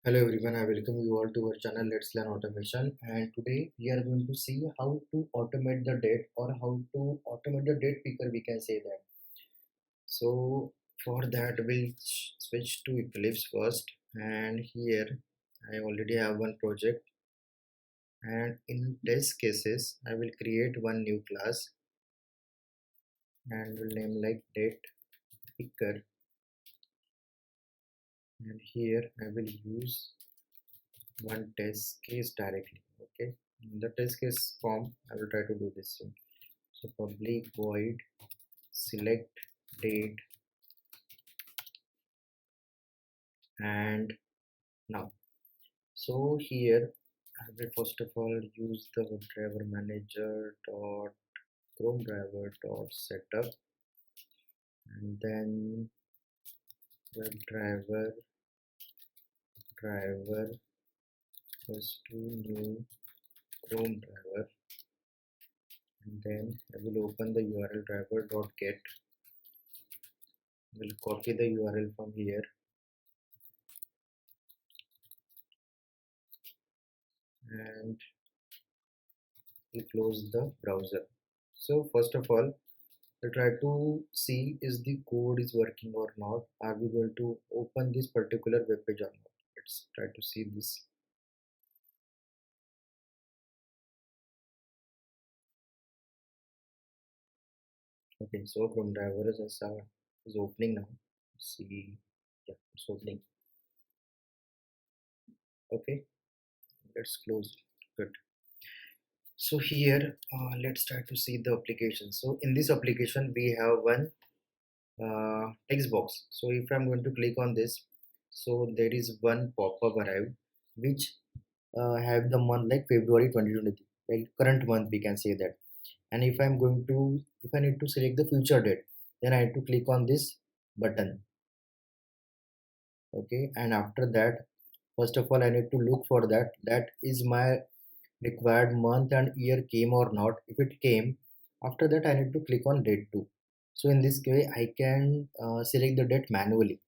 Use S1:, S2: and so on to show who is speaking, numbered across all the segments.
S1: Hello everyone, I welcome you all to our channel Let's Learn Automation, and today we are going to see how to automate the date or how to automate the date picker, we can say that. So for that we'll switch to Eclipse first, and here I already have one project, and in test cases I will create one new class and will name like date picker, and here I will use one test case directly. Okay, in the test case form I will try to do this thing. So public void select date, and now so here I will first of all use the WebDriver manager dot Chrome driver dot setup, and then WebDriver driver plus to new Chrome driver, and then I will open the URL driver dot get. Will copy the URL from here and we close the browser. So first of all, we try to see is the code is working or not. Are we going to open this particular web page or not? Let's try to see this. Okay, so Chrome driver is opening now. Let's see, yeah, it's opening. Okay, let's close. Good. So here, let's try to see the application. So in this application, we have one text box. So if I'm going to click on this, so there is one pop-up arrived which have the month like February 2023, like current month we can say that. And if I need to select the future date, then I have to click on this button. Okay, and after that, first of all I need to look for that is my required month and year came or not. If it came, after that I need to click on date too. So in this way I can select the date manually.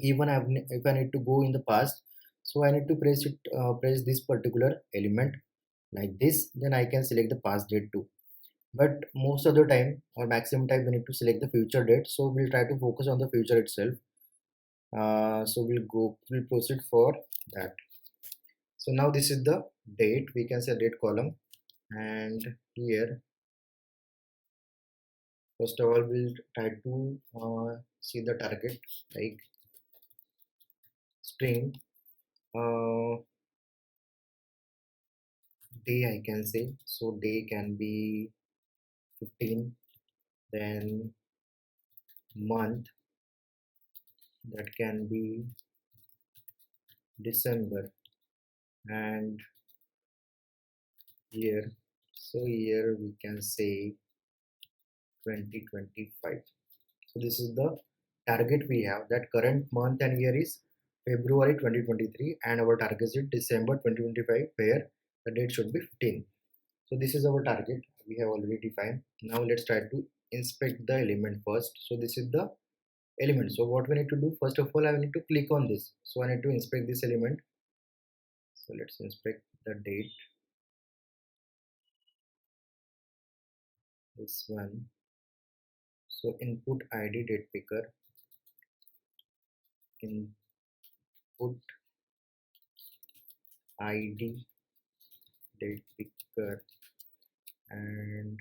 S1: Even if I need to go in the past, so I need to press this particular element like this, then I can select the past date too. But most of the time or maximum time we need to select the future date, so we'll try to focus on the future itself. So we'll proceed for that. So now this is the date, we can say date column, and here first of all we'll try to see the target like string day, I can say. So day can be 15, then month that can be December, and year, so year we can say 2025. So this is the target we have, that current month and year is February 2023 and our target is December 2025 where the date should be 15. So this is our target we have already defined. Now let's try to inspect the element first. So this is the element. So what we need to do, first of all I need to click on this, so I need to inspect this element. So let's inspect the date, this one. So input id date picker, input id date picker, and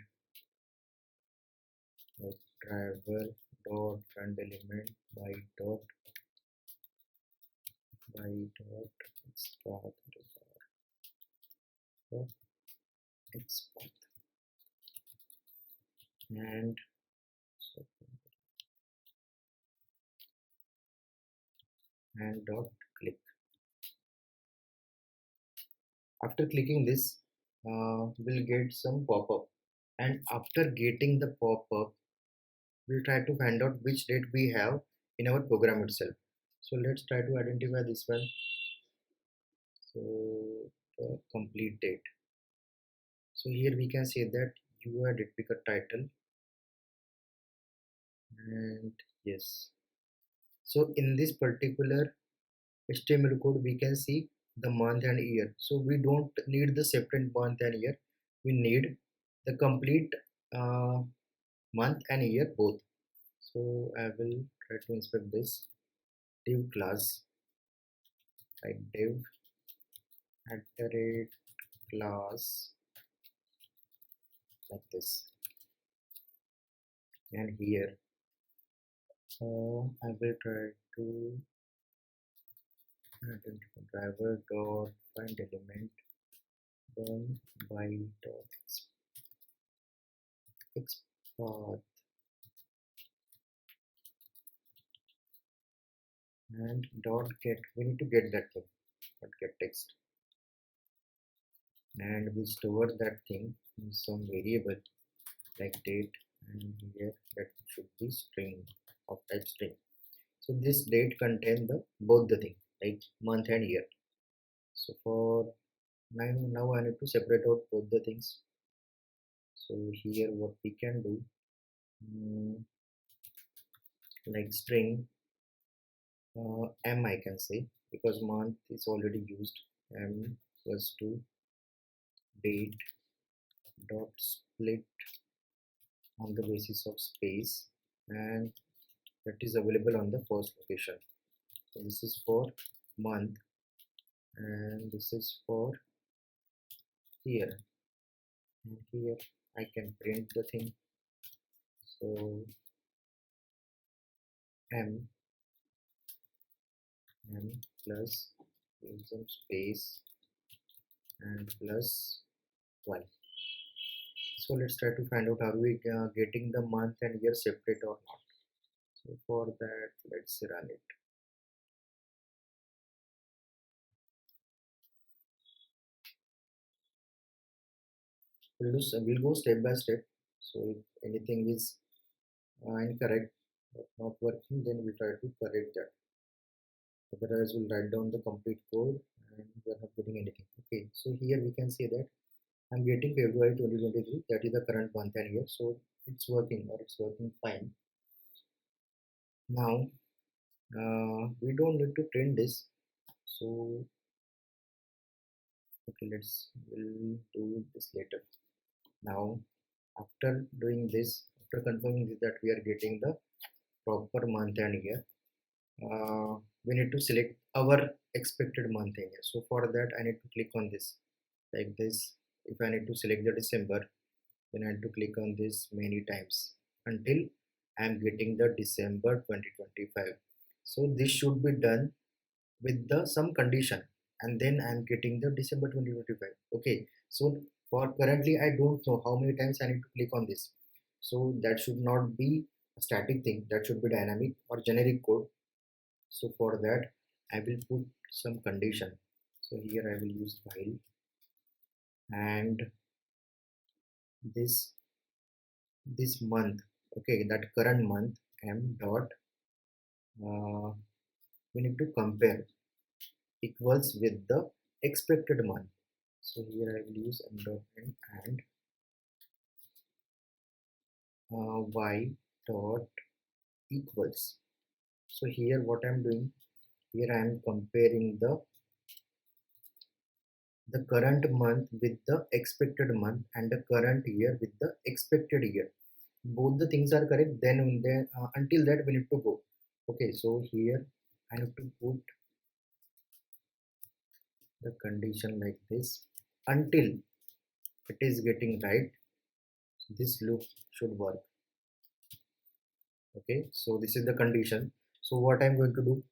S1: driver dot front element by dot xpath xpath, and so and dot click. After clicking this, we'll get some pop-up, and after getting the pop-up we'll try to find out which date we have in our program itself. So let's try to identify this one. So the complete date. So here we can say that you are date picker title, and yes. So in this particular HTML code, we can see the month and year. So we don't need the separate month and year. We need the complete uh, month and year both. So I will try to inspect this div class, like div @class, like this. And here I will try to identify driver dot find element, then by dot export and dot get. We need to get that thing, dot get text, and we store that thing in some variable like date, and here that should be string of type string. So this date contain the both the thing, like month and year. So for now I need to separate out both the things. So here what we can do, like string m, I can say, because month is already used, m equals to date dot split on the basis of space, and that is available on the first location. So this is for month, and this is for year, and here I can print the thing. So m plus use some space and plus 1. So let's try to find out, are we getting the month and year separate or not. So for that, let's run it. We'll go step by step. So if anything is incorrect or not working, then we'll try to correct that. Otherwise, we'll write down the complete code and we're not getting anything. Okay, so here we can see that I'm getting February 2023, that is the current month and year. So it's working, or it's working fine. Now we don't need to print this. So okay, we'll do this later. Now after doing this, after confirming this, that we are getting the proper month and year, we need to select our expected month and year. So for that I need to click on this like this. If I need to select the December, then I need to click on this many times until I am getting the December 2025. So this should be done with the some condition, and then I am getting the December 2025. Okay, so for currently I don't know how many times I need to click on this. So that should not be a static thing, that should be dynamic or generic code. So for that I will put some condition. So here I will use while, and this month, okay, that current month, m dot we need to compare equals with the expected month. So here I will use m dot n and y dot equals. So here what I'm doing, here I am comparing the current month with the expected month, and the current year with the expected year. Both the things are correct, then until that we need to go. Okay, so here I have to put the condition like this until it is getting right. This loop should work. Okay, so this is the condition. So what I'm going to do,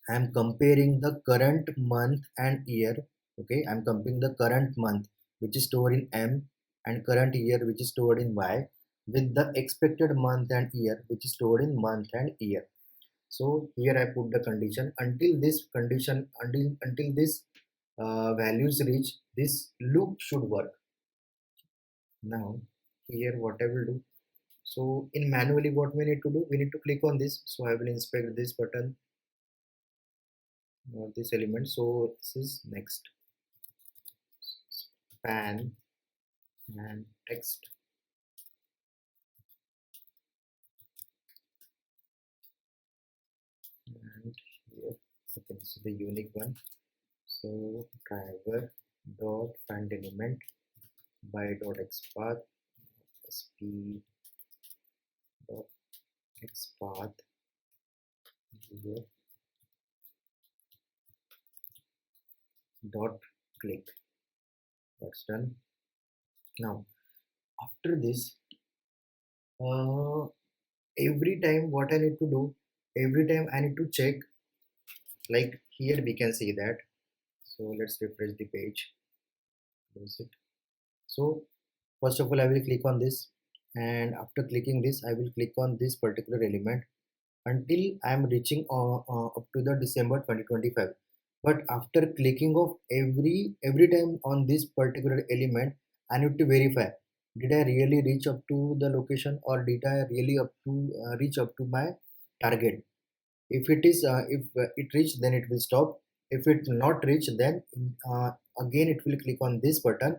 S1: I'm comparing the current month and year. Okay, I'm comparing the current month, which is stored in m, and current year, which is stored in y, with the expected month and year, which is stored in month and year. So here I put the condition until this condition, until this values reach, this loop should work. Now here what I will do, so in manually what we need to do, we need to click on this. So I will inspect this button, this element. So this is next, span and text, and here, okay, this is the unique one. So driver dot find element by dot xpath sp dot xpath here dot click. That's done. Now after this, uh, every time what I need to do, every time I need to check, like here we can see that. So let's refresh the page, close it. So first of all I will click on this, and after clicking this I will click on this particular element until I am reaching up to the December 2025. But after clicking of every time on this particular element, I need to verify, did I really reach up to the location, or did I really up to reach up to my target. If it is if it reached, then it will stop. If it not reach, then uh, again it will click on this button,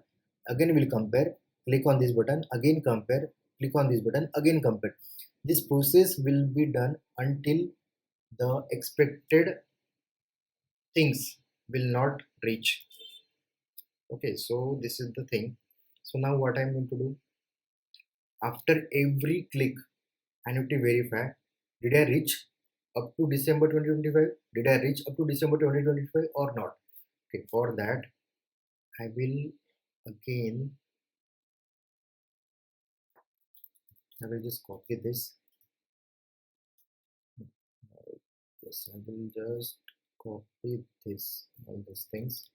S1: again will compare, click on this button, again compare, click on this button, again compare. This process will be done until the expected things will not reach. Okay, so this is the thing. So now what I'm going to do, after every click I need to verify, did I reach up to December 2025, did I reach up to December 2025 or not. Okay, for that I will again, I will just copy this. Yes, I will just copy this, all these things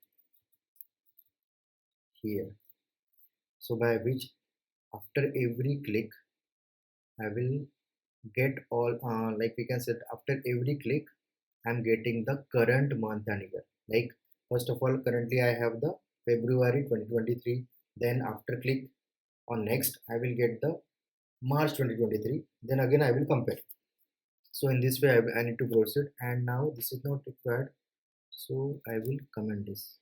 S1: here. So by which after every click I will get all like we can say after every click I'm getting the current month and year. Like first of all currently I have the February 2023, then after click on next I will get the March 2023, then again I will compare. So in this way I need to proceed, and now this is not required, so I will comment this.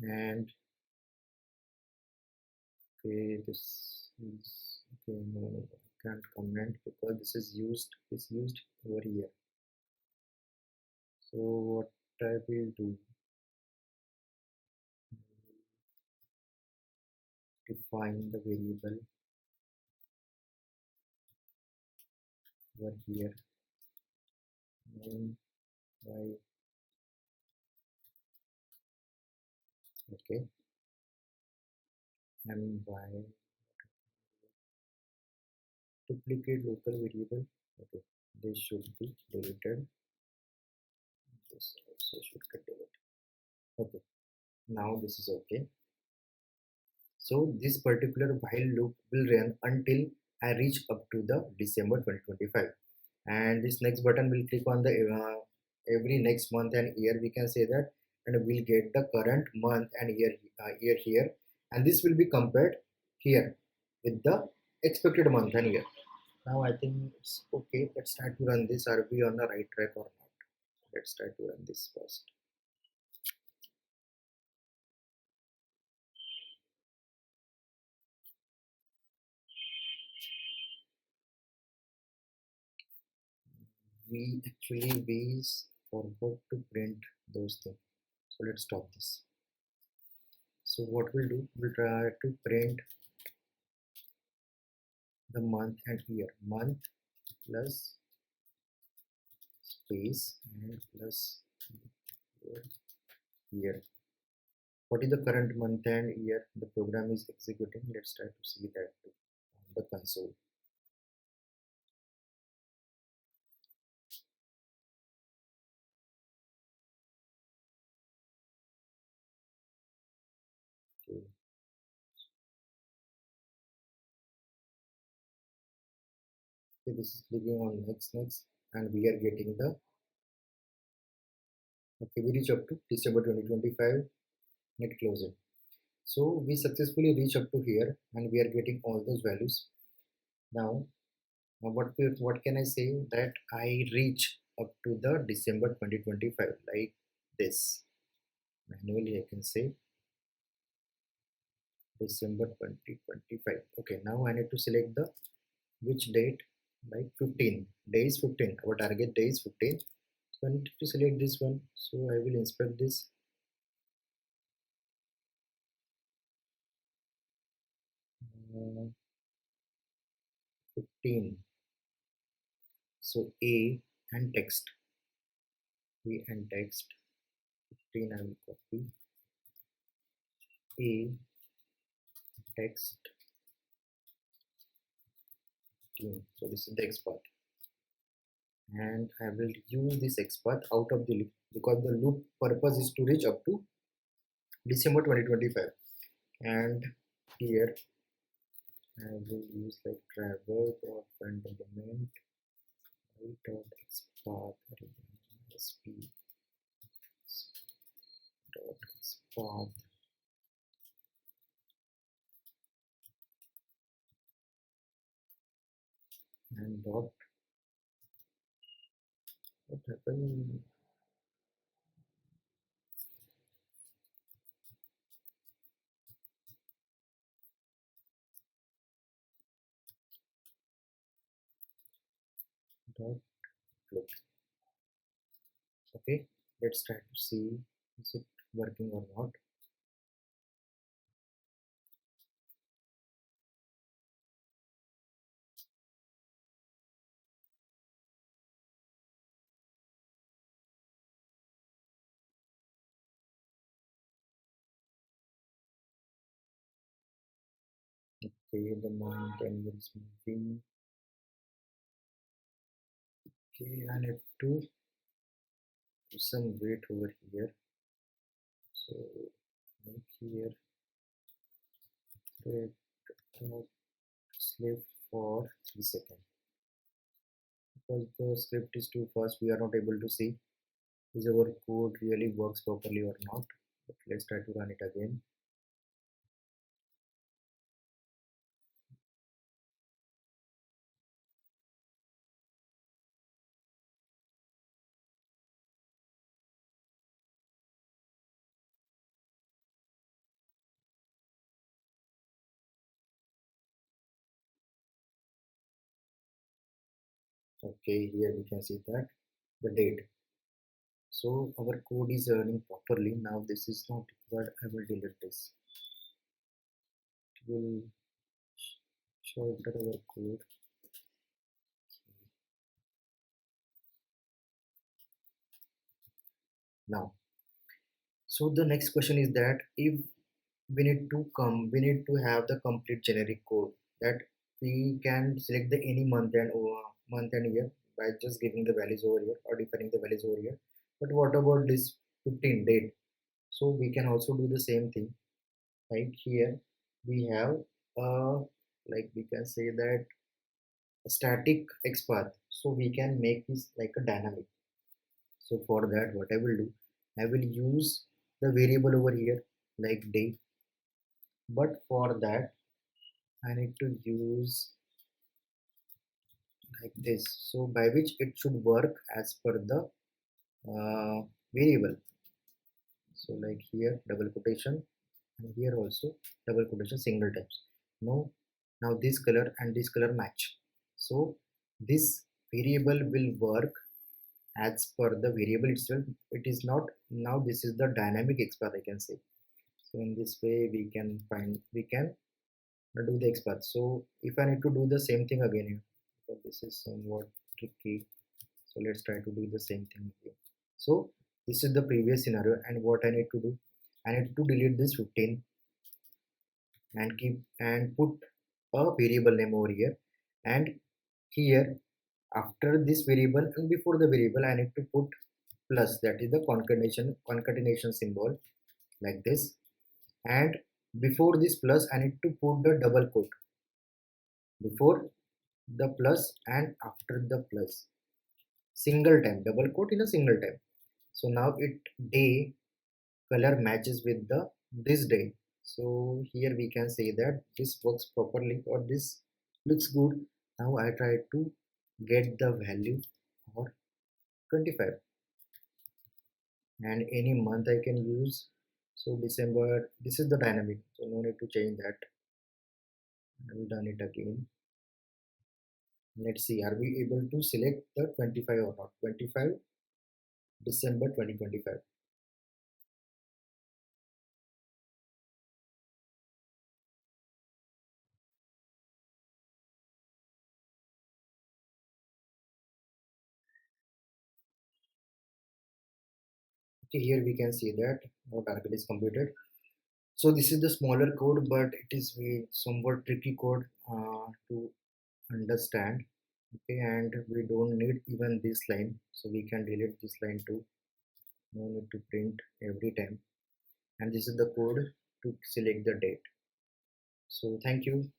S1: And okay, this is okay, no, I can't comment because this is used over here. So what I will do, define the variable over here, and y, okay, and y, duplicate local variable. Okay, this should be deleted, this also should get deleted. Okay, now this is okay. So this particular while loop will run until I reach up to the December 2025, and this next button will click on the every next month and year, we can say that, and we'll get the current month and year here, and this will be compared here with the expected month and year. Now I think it's okay. Let's try to run this. Are we on the right track or not? Let's try to run this first. We forgot to print those things. So let's stop this. So what we'll do, we'll try to print the month and year. Month plus space and plus year. What is the current month and year the program is executing? Let's try to see that too on the console. Okay. Okay, this is clicking on next, and we are getting the, okay, we reach up to December 2025. Net close it. So we successfully reach up to here, and we are getting all those values. Now what can I say, that I reach up to the December 2025 like this. Manually I can say December 2025. Okay, now I need to select the which date, like 15 days 15, our target day is 15. So I need to select this one, so I will inspect this. 15. So A and text, A and text 15, I will copy A text 15. So this is the expert, and I will use this expert out of the loop because the loop purpose is to reach up to December 2025. And here I will use like driver dot find element I dot export sp dot export and dot what happened dot click. Okay, let's try to see is it working or not. Okay, the mountain is moving. Okay, I need to do some weight over here. So like here thread sleep for 3 seconds. Because the script is too fast, we are not able to see is our code really works properly or not. But let's try to run it again. Okay, here we can see that the date. So our code is running properly. Now this is not required. I will delete this. It will show after our code. Now, so the next question is that if we need to have the complete generic code that we can select the any month and year by just giving the values over here or defining the values over here. But what about this 15 date? So we can also do the same thing. Right here we have like we can say that a static XPath, so we can make this like a dynamic. So for that what I will do, I will use the variable over here like day, but for that I need to use like this, so by which it should work as per the variable. So like here double quotation and here also double quotation single times. Now this color and this color match, so this variable will work as per the variable itself. It is not, now this is the dynamic XPath I can say. So in this way we can do the XPath. So if I need to do the same thing again here, so this is somewhat tricky, so let's try to do the same thing again. So this is the previous scenario, and what I need to do, I need to delete this 15 and keep and put a variable name over here, and here after this variable and before the variable I need to put plus, that is the concatenation symbol like this, and before this plus I need to put the double quote before the plus and after the plus, single time double quote in a single time. So now it day color matches with the this day. So here we can say that this works properly or this looks good. Now I try to get the value for 25 and any month I can use. So December, this is the dynamic, so no need to change that. I will done it again. Let's see, are we able to select the 25 or not? 25 December 2025. Okay, here we can see that our target is completed. So this is the smaller code, but it is somewhat tricky code to understand. Okay, and we don't need even this line, so we can delete this line too. No need to print every time. And this is the code to select the date. So thank you.